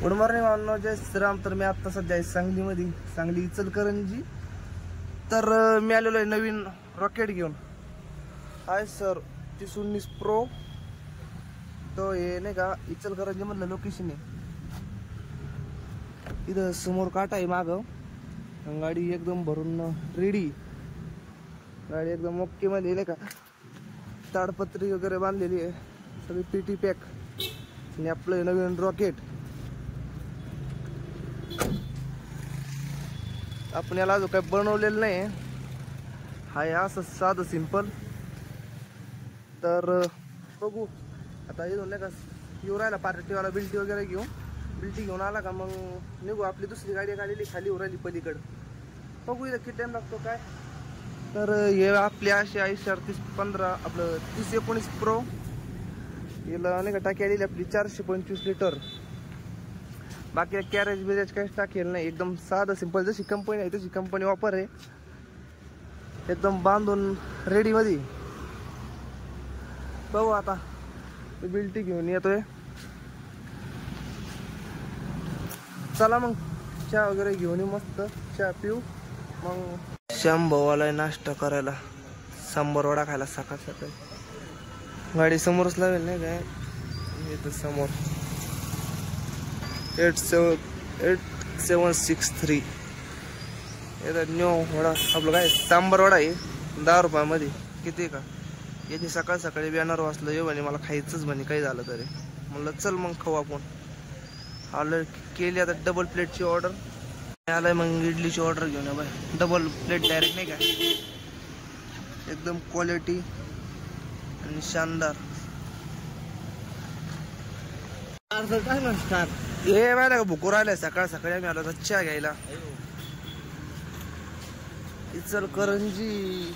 Good morning on जय श्रीराम. तर मी आता सध्या सांगलीमध्ये, सांगली इचलकरंजी. तर मी आलेलो आहे नवीन रॉकेट घेऊन. Hi sir 3019 pro. तो हे नाही का इचलकरंजी मधलं लोकेशन आहे. इथं समोर काटा आहे मागं. गाडी एकदम भरून रेडी. गाडी एकदम ओके मध्ये नाही का, ताडपत्री वगैरे बांधलेली आहे, सगळी पीटी पॅक. आणि आपलं नवीन रॉकेट. आपण याला जो काही बनवलेलं नाही, हाय असं साधं सिंपल. तर बघू आता इथून नाही का येऊ राहिला पार्टीवाला बिल्टी वगैरे घेऊन. बिल्टी घेऊन आला का मग निघू. आपली दुसरी गाडी काढलेली खाली उरायली पलीकडं. बघू इथं किती टाइम लागतो काय. तर हे आपली अशी आयशर 3015 आपलं 3019 प्रो. याला नाही का टाकी आलेली आपली 425 लिटर. बाकी कॅरेज बिरेज काहीच टाकेल नाही. एकदम साधं सिंपल जशी कंपनी आहे तशी कंपनी वापर आहे. एकदम बांधून रेडी मध्ये. बघू आता बिल्टी घेऊन येतोय. चला मग चहा वगैरे घेऊन येऊ. मस्त चहा पिऊ. मग श्याम भावाला नाश्ता करायला सांबर वडा खायला सकाळ सकाळी. गाडी समोरच लावेल नाही काय. इथं समोर 8763 न्यू वडा. आपलं काय सांबर वडा आहे 10 रुपयामध्ये. किती का याची सकाळ सकाळी बॅनर वाचलं ये म्हणे मला खायचंच म्हणे काही झालं तरी. म्हणलं चल मग खाऊ आपण. ऑर्डर केली आता डबल प्लेटची ऑर्डर. आलाय मग इडलीची ऑर्डर घेऊन. बाय डबल प्लेट डायरेक्ट नाही का, एकदम क्वालिटी आणि शानदार. हे माहिती का भुकू राहिलाय सकाळ सकाळी. आम्ही आलो चहा घ्यायला इचलकरंजी.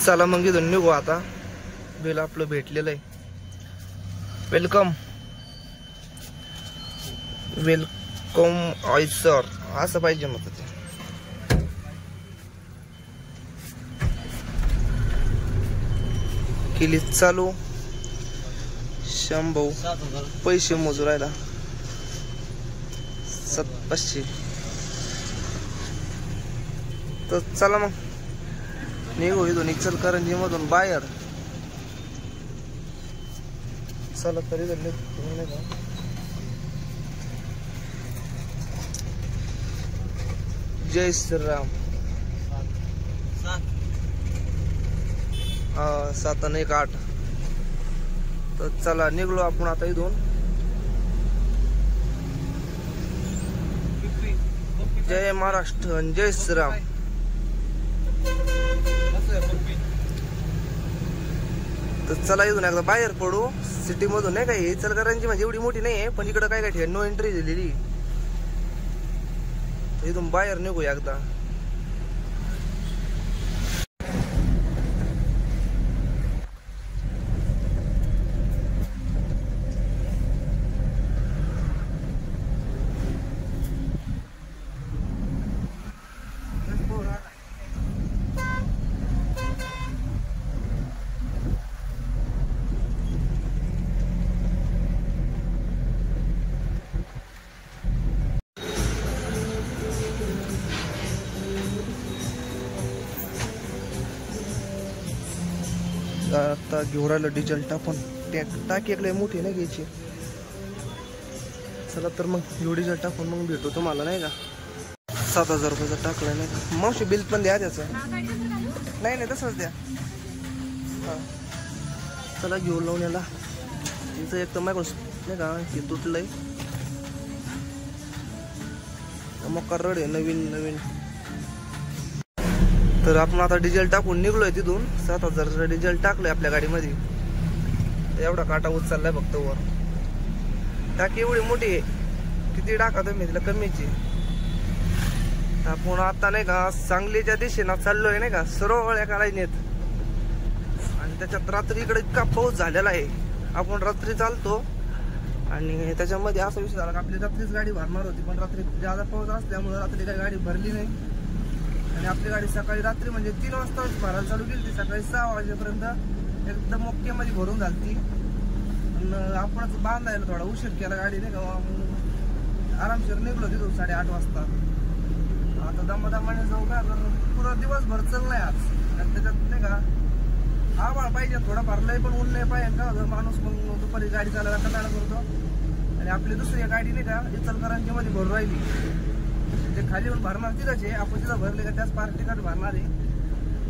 चला मग इथून निघू आता. बिल आपलं भेटलेलं आहे. वेलकम वेलकम आयसर असं पाहिजे मग ते. केली चालू. शंभू पैसे मोजू राहिला 700. तर चला मग निघू इथून इचलकरंजी मधून बाहेर. चला तरी जय श्रीराम. 7 आणि 1 8. तर चला निघलो आपण आता इथून. जय महाराष्ट्र जय श्रीराम. तर चला इथून एकदा बाहेर पडू सिटी मधून नाही का. इचलकरंजी म्हणजे एवढी मोठी नाही आहे, पण इकडं काय काय नो एंट्री दिलेली. इथून बाहेर निघू एकदा. आता घेऊन राहिलं डिझेल टाकून. टाकी एक लय मोठी नाही घ्यायची. चला तर मग घेऊ डिझेल टाकून मग भेटू तुम्हाला नाही का. 7000 रुपयाचं टाकलं नाही का. मावशी बिल पण द्या त्याचं. नाही नाही तसंच द्या. हा चला घेऊन लावून याला. तिचं एक तर मायक नाही का हे तुटलंय. मग रड आहे नवीन नवीन. तर आपण आता डिझेल टाकून निघलोय तिथून. 7000 डिझेल टाकलंय आपल्या गाडीमध्ये. एवढा काटा उचललाय फक्त वर. टाकी एवढी मोठी आहे, किती टाका तुम्ही तिला कमीची. आपण आता नाही का सांगलीच्या दिशेनं चाललोय नाही का, सरळ एका लाईनीत. आणि त्याच्यात रात्री इकडे इतका पाऊस झालेला आहे. आपण रात्री चालतो आणि त्याच्यामध्ये असा विषय झाला की आपली रात्रीच गाडी भरणार होती, पण रात्री जादा पाऊस असल्यामुळे रात्री काही गाडी भरली नाही. आणि आपली गाडी सकाळी रात्री म्हणजे 3 वाजता भरायला चालू केली. सकाळी 6 वाजेपर्यंत एकदम ओके मध्ये भरून झाली. पण आपणच बांधायला थोडा उशीर केला गाडी नाही का, आरामशीर निघलो तिथून 8:30 वाजता. आता दमादमाने जाऊ का, तर पुरा दिवसभर चाललाय आज. आणि त्याच्यात नाही का आभाळ पाहिजे थोडाफार, लय पण ऊन नाही पाहिजे का, माणूस मग दुपारी गाडी चालायला कंटाळा करतो. आणि आपली दुसरी गाडी नाही का इचलकरंजी मध्ये भरून राहिली, ते खाली येऊन भरणार तिथंच आहे. आपण तिथं भरले का त्याच पार्टीकडे भरणार आहे.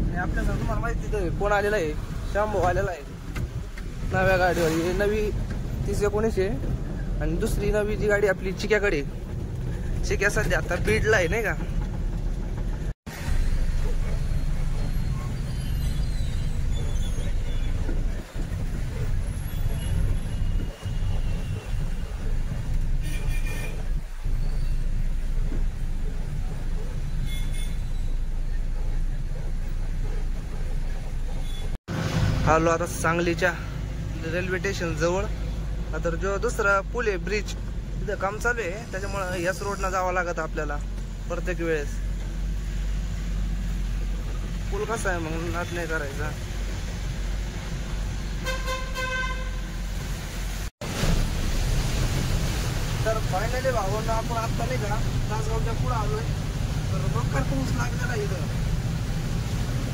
आणि आपल्या तुम्हाला माहिती तिथं कोण आलेला आहे, शांभू आलेला आहे नव्या गाडीवर. नवी 3019 आहे. आणि दुसरी नवी जी गाडी आपली चिक्याकडे, चिक्या सध्या आता बीडला आहे नाही का. आलो आता सांगलीच्या रेल्वे स्टेशन जवळ. आता जो दुसरा पूल आहे ब्रिज, तिथं काम चालू आहे, त्याच्यामुळे याच रोडनं जावं लागत आपल्याला प्रत्येक वेळेस. पूल कसा आहे मग नाद नाही करायचा. तर फायनली भावांना आपण आता नाही का तासगावच्या पुढे आलोय. तर बघा पाऊस लागलेला आहे इथं.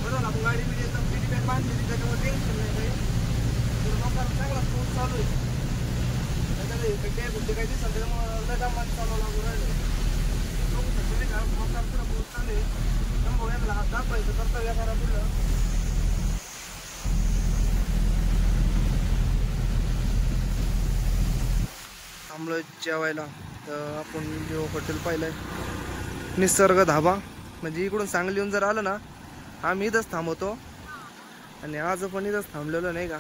बरोबर आपण गाडी बिडी एकदम पिटी बॅग बांधली, त्याच्यामुळे टेन्शन नाही काही. तर लोकांना चांगला पाऊस चालू आहे. त्याच्यात बॅग काही दिसत त्याच्यामुळे लगामान चालू लागू राहिले. लोक नाही का लोकांना पुढं पाऊस चालू आहे. त्यामुळे यांना हात दाखवायचं कर्तव्य करा पुढलं. थांबलोय जेवायला. तर आपण जे हॉटेल पाहिलंय निसर्ग धाबा, म्हणजे इकडून सांगली येऊन जर आलं ना आम्ही इथंच थांबवतो. आणि आज पण इथंच थांबलेलो नाही का.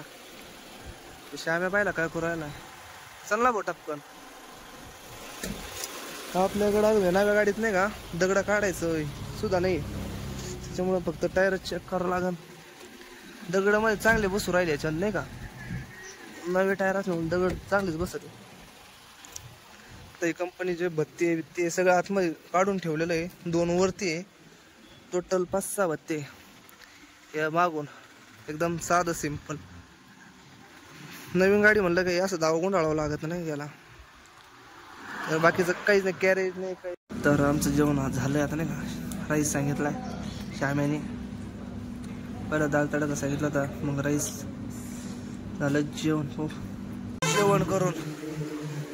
श्याम्या पाहिला काय करायला, चल ना भाऊ टपकन. आपल्याकडं नव्या गाडीत नाही का दगड काढायचं सुद्धा नाही, त्याच्यामुळे फक्त टायर चेक करावं लागेल. दगड मध्ये चांगले बसू राहिले याच्यात नाही का, नवे टायर असल्यामुळे दगड चांगलेच बसत. तर कंपनीचे भत्ते बित्ते सगळं आतमध्ये काढून ठेवलेलं आहे. 2 वरती आहे, टोटल 5-6 भत्ते. या मागून एकदम साधं सिंपल. नवीन गाडी म्हणलं काही असं दावा गुंडाळावं लागत नाही याला. तर बाकीचं काहीच नाही, कॅरेज नाही काही. तर आमचं जेवण झालंय आता नाही का. राईस सांगितलाय श्याम्याने, पहिलं दाल तडका सांगितलं होता, मग राईस झालं. जेवण करून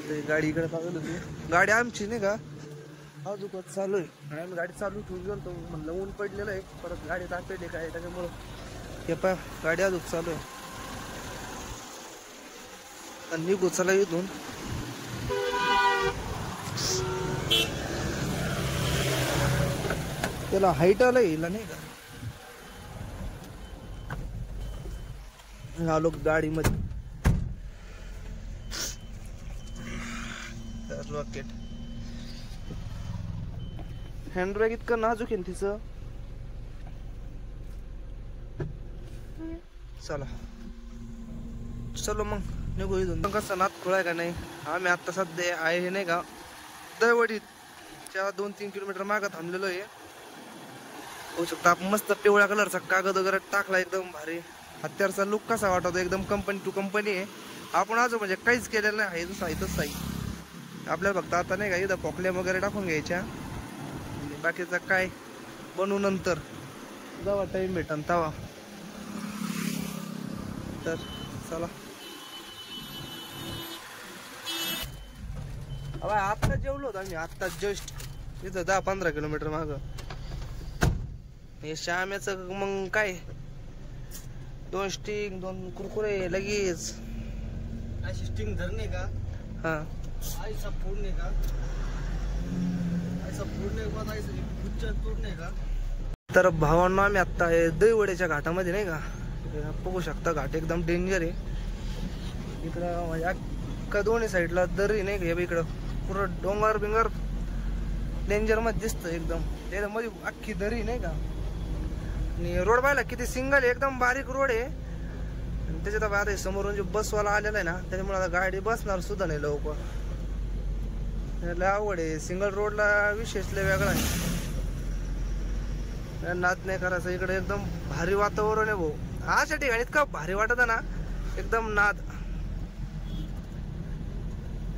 ते गाडी इकडे पाहिलं होती. गाडी आमची नाही का अजून चालू आहे. आम्ही गाडी चालू ठेवून गेलो म्हणलं ऊन पडलेलं आहे, परत गाडी तापेली काय, त्याच्यामुळं हे पा गाडी अजून चालू आहे. आणि निघू चला इथून. त्याला हाईट आला हिला नाही का. आलो गाडीमध्ये. रॉकेट हँडबॅग इतकं नाजूक आहे तिचं. चलो मग निघू इथून. कसा नात खोळाय का नाही. आम्ही आता सध्या आहे नाही का दहिवडीच्या 2-3 किलोमीटर मागं थांबलेलो आहे. होऊ शकता आपण मस्त पिवळ्या कलरचा कागद वगैरे टाकला, एकदम भारी. हत्यारचा लुक कसा वाटतो, एकदम कंपनी टू कंपनी आहे. आपण आज म्हणजे काहीच केलेलं नाही, इथंच आहे आपल्याला. फक्त आता नाही का इथं पॉकल्या वगैरे टाकून घ्यायच्या, बाकीचा काय बनवू नंतर जेव्हा टाइम भेटन तवा. तर चला आता जेवलो होतो आम्ही आता जस्ट इथं 10-15 किलोमीटर माग. हे श्याम्याचं मग काय 2 स्टिंग 2 कुरकुरे लगेच. अशी स्टिंग धरणे का. हा ऐसा फोडणे का, ऐसा फोडणे का, ऐसा गुच्चा तोडणे का. तर भावांना आम्ही आता दहीवड्याच्या घाटामध्ये नाही का बघू शकता. घाट एकदम डेंजर आहे. इकडं म्हणजे अख्खा दोन्ही साईडला दरी नाही का. इकडं पुरं डोंगर बिंगर डेंजर मध्ये दिसतं एकदम. त्याच्या मध्ये अख्खी दरी नाही का. आणि रोड पाहिला किती सिंगल आहे, एकदम बारीक रोड आहे. आणि त्याच्यात आता समोरून जो बसवाला आलेला आहे ना, त्याच्यामुळे आता गाडी बसणार सुद्धा नाही लवकर. आवड आहे सिंगल रोडला, विशेष लय वेगळा आहे. नाद नाही करायचं. इकडे एकदम भारी वातावरण आहे भाऊ. अशा ठिकाणी इतका भारी वाटत ना, एकदम नाद.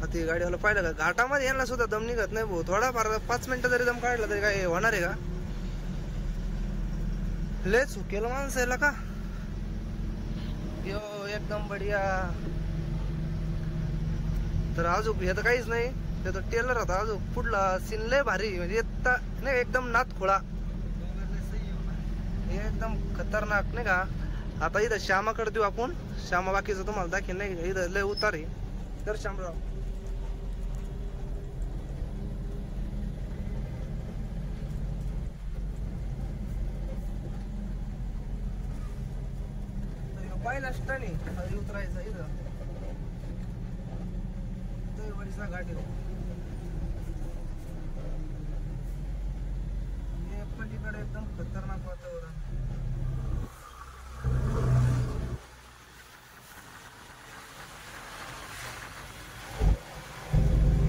आता गाडीवाला पाहिलं का घाटामध्ये यांना सुद्धा दम निघत नाही भाऊ. थोडाफार 5 मिनिटं जरी दम काढला तरी काय होणार आहे का? लय चुकेल माणसं याला का यो एकदम बढिया. तर अजून हे तर काहीच नाही, ते तर टेलर होता. अजून पुढला सीन लय भारी म्हणजे नाही एकदम नाथ खोळा एकदम खतरनाक नाही का. आता इथं श्यामाकडे देऊ आपण. श्यामा बाकीचं तुम्हाला दाखील नाही, इथं लय उतार आहे. तर श्यामराव पहिला स्टन आहे उतरायचं इथं गाडी. पलीकडे एकदम खतरनाक वातावरण.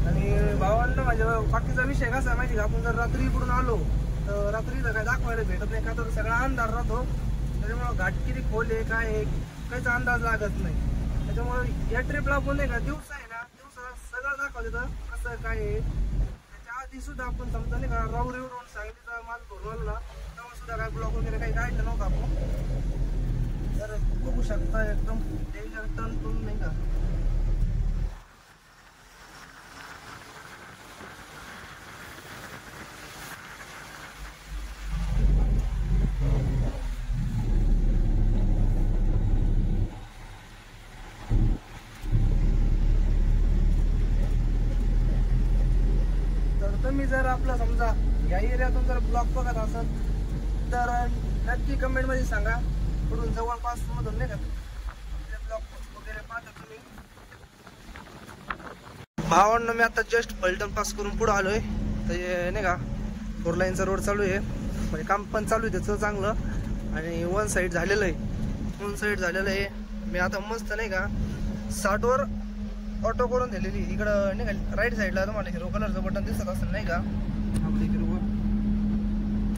आणि भावांना म्हणजे बाकीचा विषय कसा माहिती का, आपण जर रात्री इकडून आलो तर रात्री तर काय दाखवायला भेटत नाही का, तर सगळा अंधार राहतो. त्याच्यामुळे घाट किती खोल आहे काय आहे काहीचा अंदाज लागत नाही. त्याच्यामुळे या ट्रिपला आपण नाही का दिवसा आहे ना, दिवसा सगळं दाखवलं कसं काय आहे. त्याच्या आधी सुद्धा आपण समजा नाही का राऊरीवरून सांगलीचा माल भरून आला तेव्हा सुद्धा काय ब्लॉक वगैरे काही काढलं नव्हतं आपण. तर बघू शकता एकदम डेंजर टर्न टून नाही का. तुम्ही जर आपला समजा या एरियातून जर ब्लॉक बघत असाल तर नक्की कमेंट मध्ये सांगा. पुढून जवळपास मधून नाही का ब्लॉक वगैरे पाहता तुम्ही. भावांना मी आता जस्ट पलटण पास करून पुढे आलोय. तर नाही का 4 लाईनचा रोड चालू आहे, म्हणजे काम पण चालू आहे त्याचं चांगलं. आणि 1 साईड झालेलं आहे, 1 साईड झालेलं आहे. मी आता मस्त नाही का 60 वर ऑटो करून दिलेली. इकडं नाही का राईट साईडला तुम्हाला हिरो कलरचं बटन दिसत असेल नाही का, आपल्या हिरो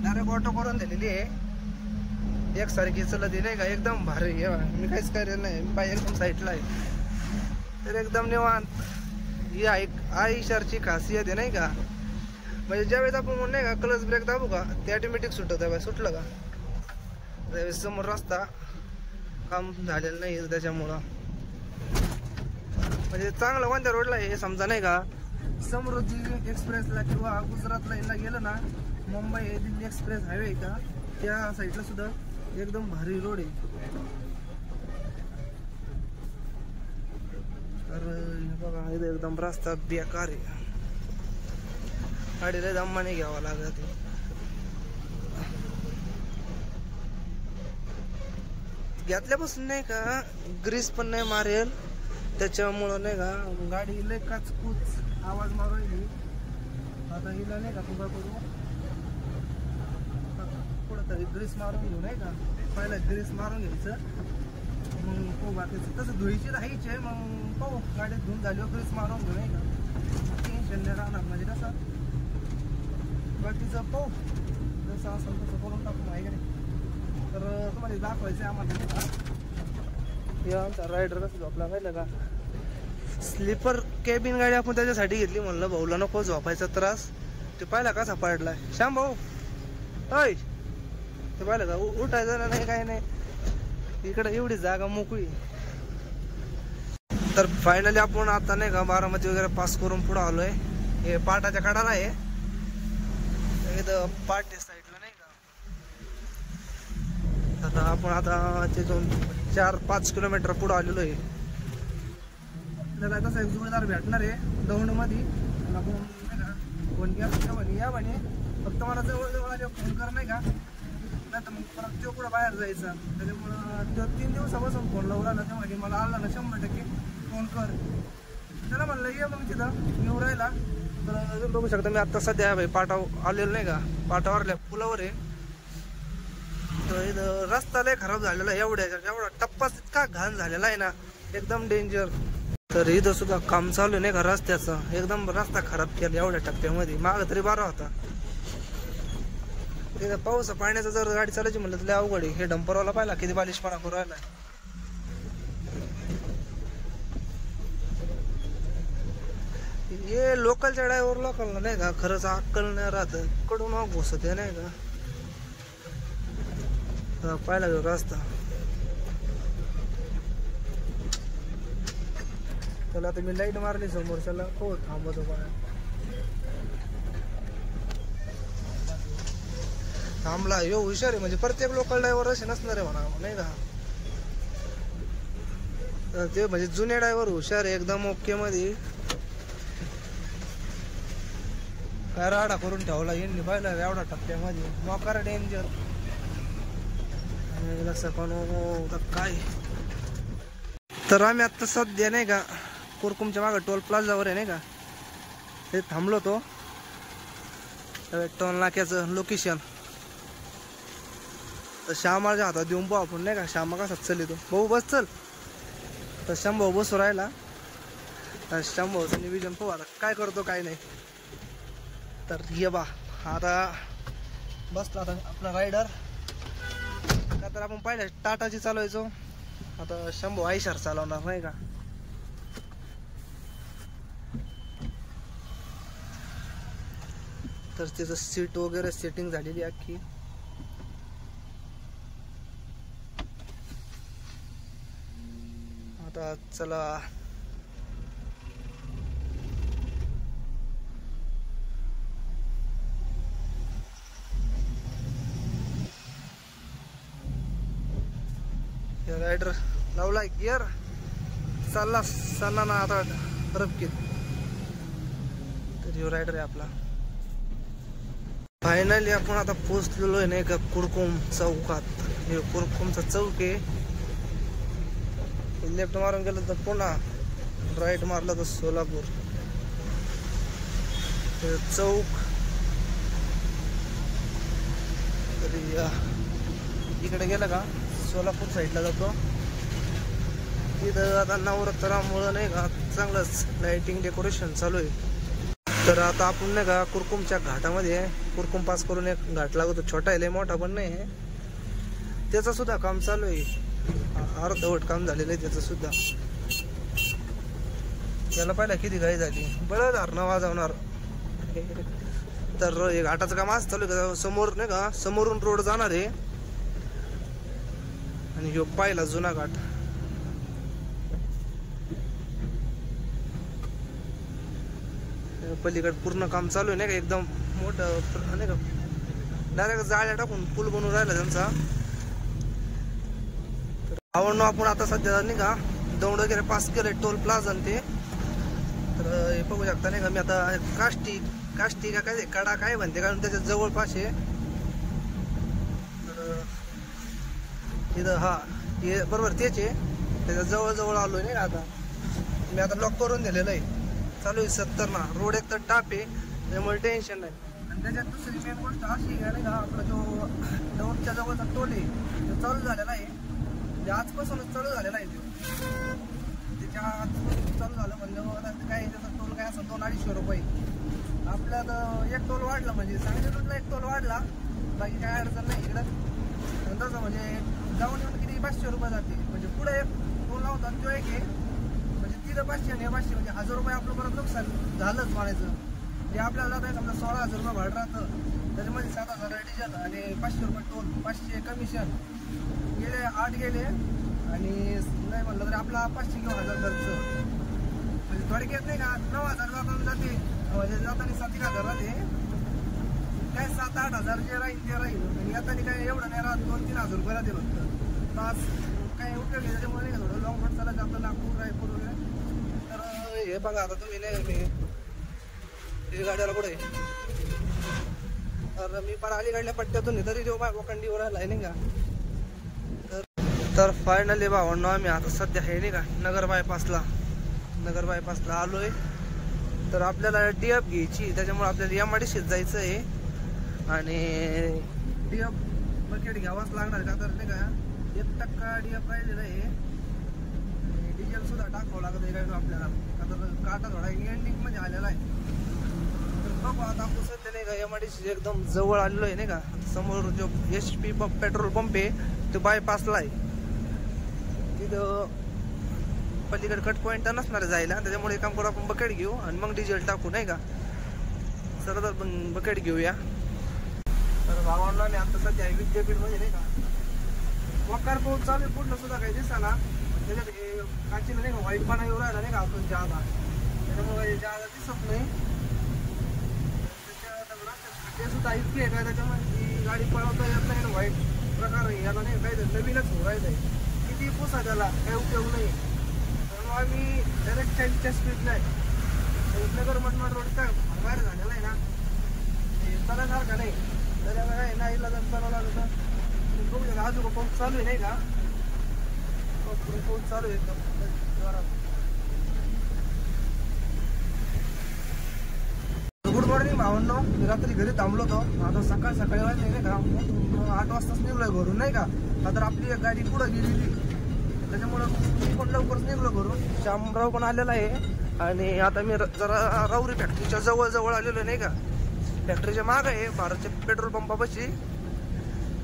डायरेक्ट ऑटो करून दिलेली आहे. एकसारखी चलत नाही का, एकदम भारी. मी काहीच करेल नाही, पाय एकदम साईडला आहे. तर एकदम निवांत. ही आयशरची खासियत आहे नाही का. म्हणजे ज्यावेळेस आपण नाही का क्लच ब्रेक दाबू का ते ऑटोमॅटिक सुटत. सुटलं का त्यावेळेस समोर रस्ता काम झालेलं नाही त्याच्यामुळं. म्हणजे चांगलं कोणत्या रोडला आहे हे समजा नाही का. समृद्धी एक्सप्रेसला किंवा गुजरातला यायला गेलं ना, मुंबई दिल्ली एक्सप्रेस हायवे का त्या साईडला सुद्धा एकदम भारी रोड आहे. तर बघा इथे एकदम रस्ता बेकार आहे. गाडीला दमाने घ्यावा लागत. घेतल्यापासून नाही का ग्रीस पण नाही मारेल, त्याच्यामुळं नाही का गाडी लय काचकूच आवाज मारू राहिली. आता हिला नाही का तुझा करू पुढं तरी ग्रीस मारून घेऊ नाही का. पहिला ग्रीस मारून घ्यायचं, मग पाहू बाकीचं. तसं धुळीची राहायची आहे, मग पाहू गाडीत धुवून झाली ग्रीस मारून घेऊ नाही का. टेन्शन नाही राहणार म्हणजे कसं बाकीचं पाहू जसं असेल तसं करून टाकू माहिती नाही. तर तुम्हाला दाखवायचं आहे आम्हाला हे आमचा रायडर कसं झोपला पाहिलं का. स्लीपर केबिन गाडी आपण त्याच्यासाठी घेतली, म्हणलं भाऊला नको झोपायचा त्रास. ते पाहिला कसा पडलाय श्याम भाऊ. होय ते पाहिलं का उठायचं नाही काही नाही. इकडे एवढी जागा मोकळी. तर फायनली आपण आता नाही का बारामती वगैरे पास करून पुढे आलोय. हे पाटाच्या कडाला आहे इथं पाटे साईडला नाही का. आता आपण आता तिथून 4-5 किलोमीटर पुढे आलेलो आहे. आपल्याला कसं एक जोडीदार भेटणार आहे दौंड मध्ये. आपण नाही का फोन केला म्हणे या म्हणे, फक्त मला जवळ फोन कर नाही का, नाही तर मग परत तो कुठं बाहेर जायचा. त्याच्यामुळं तो 3 दिवसापासून फोन लावला ना, ते म्हणे मला आला ना 100% फोन कर. त्याला म्हणलं ये मग तिथं येऊ राहिला. तर बघू शकता मी आता सध्या भाई पाटावर आलेलो नाही का, पाटावरल्या पुलावर आहे. तर इथं रस्ता लय खराब झालेला आहे. एवढा टप्पाच इतका घाण झालेला आहे ना, एकदम डेंजर. तर इथं सुद्धा काम चालू नाही का रस्त्याचं, एकदम रस्ता खराब केला एवढ्या टप्प्यामध्ये. माग तरी बरा होता. तिथं पाऊस पाण्याचं जर गाडी चालायची म्हणलं तर लय अवघड आहे. हे डंपरवाला पाहिला किती बालिशपणा करू राहिला. हे लोकलच्या ड्रायव्हर लोकलला नाही का खरंच अक्कल नाही राहत, कडून घुसत नाही का. पाहिला गेलो रस्ता त्याला, आता मी लाईट मारली समोरच्याला, हो थांबतो पाय थांबला. यो हुशार आहे, म्हणजे प्रत्येक लोकल ड्रायव्हर असे नसणार आहे म्हणा नाही का. ते म्हणजे जुने ड्रायव्हर हुशार आहे एकदम ओके मध्ये. काय राडा करून ठेवला यांनी पाहिलं एवढा टप्प्यामध्ये, मोकार डेंजर काय. तर आम्ही आता सध्या नाही का कुरकुमच्या मागे टोल प्लाझावर आहे नाही का, ते थांबलो तो टोल नाक्याचं लोकेशन. तर श्यामाच्या हातात देऊन पाहू आपण नाही का, श्यामा कसा चल तो भाऊ बस चल. तर श्याम भाऊ बसू राहिला, श्याम भाऊचं नियोजन पाहू आता काय करतो काय नाही. तर ये बा आता बसला आता आपला रायडर. का तर आपण पाहिलं टाटाची चालवायचो, आता शंभू आयशर चालवणार नाही का. तर त्याचं सीट वगैरे सेटिंग झालेली अख्खी. आता चला रायडर लावलाय गिअर, चालला चालला ना आता रबकीत. तर रायडर आहे आपला. फायनली आपण आता पोहोचलेलो आहे नाही का कुरकुम चौकात. हे कुरकुमचा चौक आहे. लेफ्ट मारून गेलं तर पुन्हा, राईट मारलं तर सोलापूर चौक. तरी इकडे गेलं का सोलापूर साईडला जातो. तिथं आता नवरात्रामुळं नाही का चांगलंच लाइटिंग डेकोरेशन चालू आहे. तर आता आपण नाही का कुरकुमच्या घाटामध्ये, कुरकुम पास करून एक घाट लागतो, छोटा आहे मोठा पण नाही, त्याचं सुद्धा काम चालू आहे. अर्धवट काम झालेलं आहे त्याचं सुद्धा. त्याला पाहिलं किती घाई झाली, बरं धारणा वाजवणार. तर हे घाटाचं काम असं चालू आहे, समोर नाही का समोरून रोड जाणार आहे. आणि ह्यो पाहिला जुना घाट. पलीकडे पूर्ण काम चालू आहे नाही का, एकदम मोठं नाही का, डायरेक्ट जाळ्या टाकून पूल बनवून राहिला त्यांचा. आवडणं आपण आता सध्या नाही का दौंड वगैरे पास केले टोल प्लाझा ते. तर हे बघू शकता नाही का, मी आता काष्टी का काय कडा काय म्हणते, कारण त्याच्या जवळपास आहे. तर इथं हा हे बरोबर तेच आहे, त्याच्या जवळ आलोय नाही का. आता मी आता लॉक करून दिलेलं आहे, चालू आहे 70 ना. रोड एक तर टाप आहे त्यामुळे टेन्शन नाही. आणि त्याच्यात दुसरी मेन गोष्ट अशी आहे नाही का, आपला जो दौंडच्या जवळचा टोल आहे तो चालू झालेला आहे. म्हणजे आजपासूनच चालू झालेला आहे त्याच्या आजपासून चालू झालं म्हणजे काय त्याचा टोल काय असं 200-250 रुपये. आपल्यात एक टोल वाढला म्हणजे सांगली रोडला एक टोल वाढला, बाकी काय अडचण नाही इकडं. तसं म्हणजे जाऊन येऊन किती 500 रुपये जाते. म्हणजे पुढे एक टोल लावतात तो एक आहे, म्हणजे तिथं 500 आणि 500 म्हणजे 1000 रुपये आपलं परत नुकसान झालंच म्हणायचं. जे आपल्याला जात आहे समजा 16,000 रुपये भाडं राहतं, त्याच्यामध्ये 7,000 डिझेल आणि 500 रुपये टोल, 500 कमिशन गेले 8 गेले. आणि नाही म्हणलं तरी आपला 500 किंवा 1000 खर्च. म्हणजे थोडक्यात नाही का 9,000 जाताना जाते, म्हणजे जाताना 7,000 राहते, काय 7-8 हजार जे राहील ते राहील. आणि येताना काय एवढं नाही राहत, 2-3 हजार रुपये राहते फक्त. तास काय उपयोग आहे त्याच्यामुळे नाही का, थोडं लॉंग रूट चालायचं आपलं नागपूर रायपूर वगैरे. तर हे बघा आता तुम्ही नाही मी हे गाड्याला पुढे, तर मी पण अलीकडल्या पट्ट्यातून तरी जो लोखंडीवर राहिला नाही का. तर फायनली भावांनो आम्ही आता सध्या हे नाही का नगर बायपासला आलोय. तर आपल्याला DF घ्यायची, त्याच्यामुळे आपल्याला MIDCत जायचं आहे. आणि DF बकेट घ्यावाच लागणार, का तर नाही का 1% DF राहिलेलं आहे. आणि डिझेल सुद्धा टाकावं लागत आहे काय आपल्याला, का तर काटा थोडा एंडिंग मध्ये आलेला आहे. तर बघू आता आपण सध्या नाही का MIDC एकदम जवळ आलेलो आहे नाही का. समोर जो HP पेट्रोल पंप आहे तो बायपासला आहे. तिथं पलीकडे कट पॉईंट तर नसणार जायला, त्याच्यामुळे काम करू आपण बकेट घेऊ आणि मग डिझेल टाकू नाही का. चला तर मग बकेट घेऊया. तर भावांना मी आता सध्या विद्यापीठमध्ये नाही का वकार पाऊस चालू आहे, पूर्ण सुद्धा काही दिसा ना. त्याच्यात काचीला नाही का वाईटपणा येऊ राहिला नाही का आपण जादा, त्याच्यामुळे जादा दिसत नाही. ते सुद्धा इतकी आहे का त्याच्यामुळे गाडी पळवता येत नाही. वाईट प्रकार आहे याला नाही, काही नवीनच होऊ राहिलं आहे. किती पोसा त्याला काही उपयोग नाही. त्यामुळे आम्ही डायरेक्ट 40च्या स्पीडला आहे. नगर मनमाड रोड काय बाहेर झालेला आहे ना, तलासारखा नाही. त्याला काय नाही इला जर चालवला होता बघू शकता. अजून पाऊस चालू आहे नाही का, पाऊस चालू आहे एकदम. गुड मॉर्निंग भावांनो. मी रात्री घरी थांबलो होतो. आता सकाळी वाजले नाही का, 8 वाजताच निघलोय घरून नाही का. तर आपली एक गाडी पुढं गेलेली, त्याच्यामुळं मी पण लवकरच निघलो घरून. शामराव पण आलेला आहे आणि आता मी जरा राऊरी फॅक्टरीच्या जवळ आलेलो नाही का. फॅक्टरीच्या माग आहे भारतच्या पेट्रोल पंपापाशी.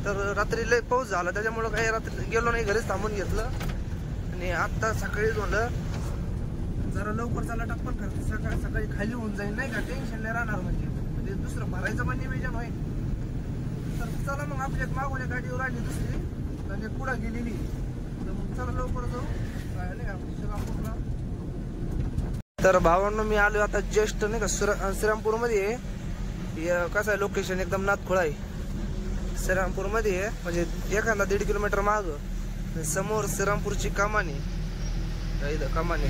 तर रात्री लय पाऊस झाला, त्याच्यामुळं काही रात्री गेलो नाही, घरीच थांबून घेतलं. आणि आत्ता सकाळी म्हणलं जरा लवकर चालला टप्पन करते, सकाळी खाली होऊन जाईल नाही का, टेन्शन नाही राहणार. म्हणजे दुसरं भरायचं पण नियोजन होईल. तर चला मग आपली एक मागवल्या गाडीवर आली दुसरी म्हणजे पुढं गेलेली. तर मग चला लवकर जाऊ नाही का श्रीरामपूरला. तर भावांनो मी आलो आता जस्ट नाही का श्रीरामपूरमध्ये. कसं आहे लोकेशन एकदम नाथखोळा आहे. श्रीरामपूरमध्ये आहे म्हणजे एखादा 1.5 किलोमीटर माग समोर श्रीरामपूरची कमानी. इथं कमानी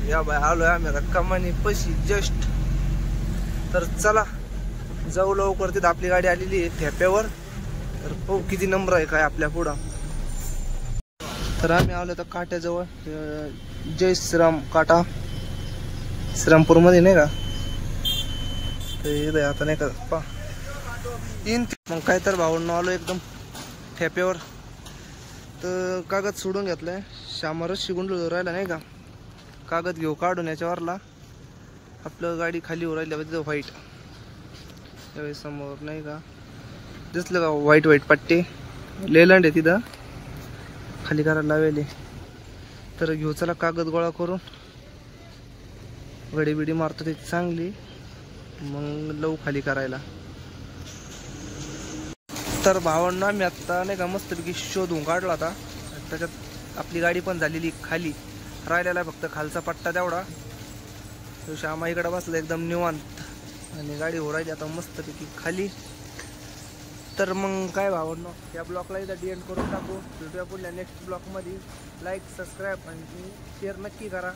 या बाय आलोय आम्ही आता कमानी पशी जस्ट. तर चला जाऊ लवकर. तिथं आपली गाडी आलेली आहे ठेप्यावर. तर पाहू किती नंबर आहे काय आपल्या पुढं. तर आम्ही आलो तर काट्याजवळ, जय श्रीराम काटा श्रीरामपूरमध्ये नाही का. तर इथं आता नाही का मग काय तर भावांनो आलो एकदम ठेप्यावर. तर कागद सोडून घेतलाय, शामारच शिकून राहिला नाही का. कागद घेऊ काढून याच्यावरला. आपलं गाडी खाली होऊ राहिली तिथं व्हाईट त्यावेळेस समोर नाही का दिसलं का व्हाईट पट्टे लेलंड आहे तिथं खाली करायला लावेले. तर घेऊ चला कागद गोळा करून, गडी बिडी मारतो ती चांगली, मग लव खाली करायला. तर भावांना मी आत्ता नाही का मस्तपैकी शोधून काढला आता. त्याच्यात आपली गाडी पण झालेली खाली, राहिलेला फक्त खालचा पट्टा तेवढा. श्यामा इकडे बसला एकदम निवांत आणि गाडी हो राहिली आता मस्तपैकी खाली. तर मग काय भावांनो या ब्लॉगला इथं एंड करून टाकू. भेटूया पुढल्या नेक्स्ट ब्लॉगमध्ये. लाईक सबस्क्राईब आणि शेअर नक्की करा.